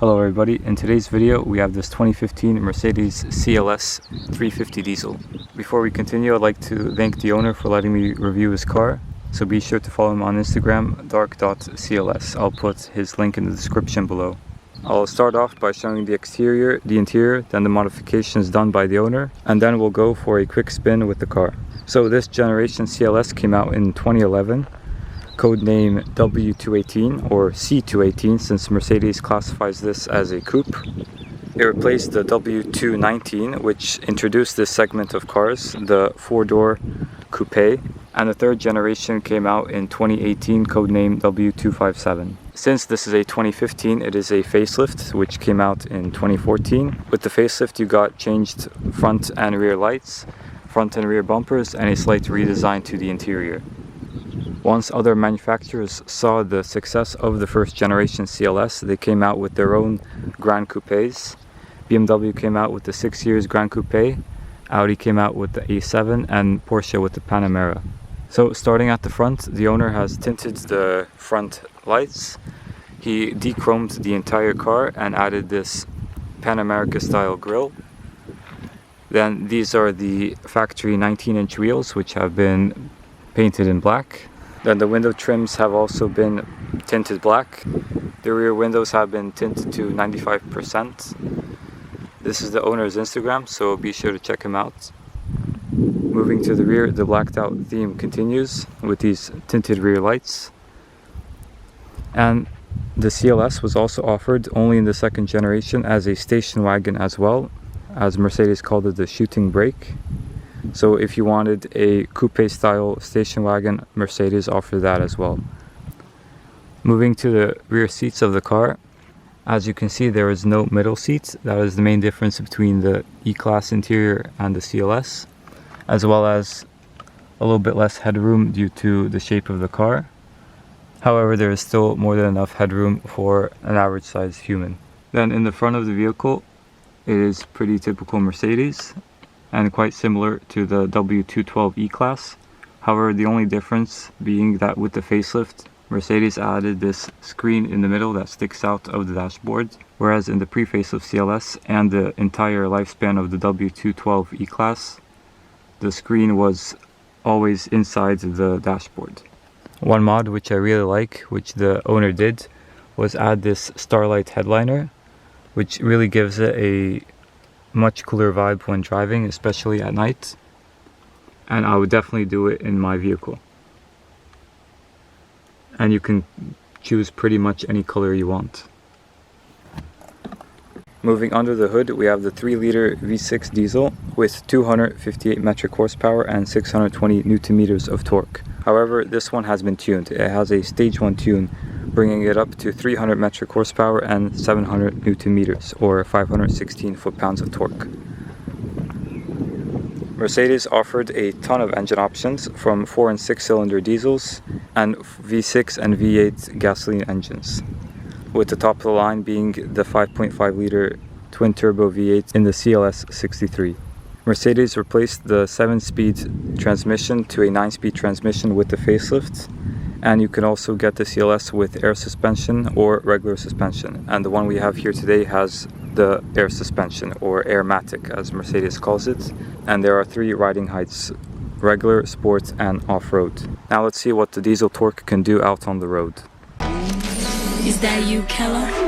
Hello everybody, in today's video we have this 2015 Mercedes CLS 350 diesel. Before we continue, I'd like to thank the owner for letting me review his car, so be sure to follow him on Instagram, dark.cls. I'll put his link in the description below. I'll start off by showing the exterior, the interior, then the modifications done by the owner, and then we'll go for a quick spin with the car. So this generation CLS came out in 2011. Codename W218 or C218 since Mercedes classifies this as a coupe. It replaced the W219, which introduced this segment of cars, the four-door coupe, and the third generation came out in 2018, codename W257. Since this is a 2015, it is a facelift, which came out in 2014. With the facelift, you got changed front and rear lights, front and rear bumpers, and a slight redesign to the interior. Once other manufacturers saw the success of the first generation CLS, they came out with their own Grand Coupes. BMW came out with the 6 Series Grand Coupe, Audi came out with the A7, and Porsche with the Panamera. So starting at the front, the owner has tinted the front lights. He de-chromed the entire car and added this Pan America style grille. Then these are the factory 19-inch wheels, which have been painted in black. Then the window trims have also been tinted black. The rear windows have been tinted to 95%. This is the owner's Instagram, so be sure to check him out. Moving to the rear, the blacked out theme continues with these tinted rear lights. And the CLS was also offered only in the second generation as a station wagon as well, as Mercedes called it the shooting brake. So if you wanted a coupe style station wagon, Mercedes offered that as well. Moving to the rear seats of the car, as you can see there is no middle seat. That is the main difference between the E-Class interior and the CLS, as well as a little bit less headroom due to the shape of the car. However, there is still more than enough headroom for an average sized human. Then in the front of the vehicle, it is pretty typical Mercedes and quite similar to the W212 E-Class. However, the only difference being that with the facelift, Mercedes added this screen in the middle that sticks out of the dashboard, whereas in the pre-facelift CLS and the entire lifespan of the W212 E-Class, the screen was always inside the dashboard. One mod which I really like, which the owner did, was add this Starlight headliner, which really gives it a much cooler vibe when driving, especially at night, and I would definitely do it in my vehicle. And you can choose pretty much any color you want. Moving under the hood, we have the 3-liter V6 diesel with 258 metric horsepower and 620 newton meters of torque. However, this one has been tuned. It has a stage 1 tune, bringing it up to 300 metric horsepower and 700 newton meters, or 516 foot-pounds of torque. Mercedes offered a ton of engine options, from 4 and 6 cylinder diesels and V6 and V8 gasoline engines, with the top of the line being the 5.5 liter twin turbo V8 in the CLS 63. Mercedes replaced the 7-speed transmission to a 9-speed transmission with the facelift, and you can also get the CLS with air suspension or regular suspension. And the one we have here today has the air suspension, or Airmatic as Mercedes calls it. And there are 3 riding heights: regular, sport, and off-road. Now let's see what the diesel torque can do out on the road. Is that you, Keller?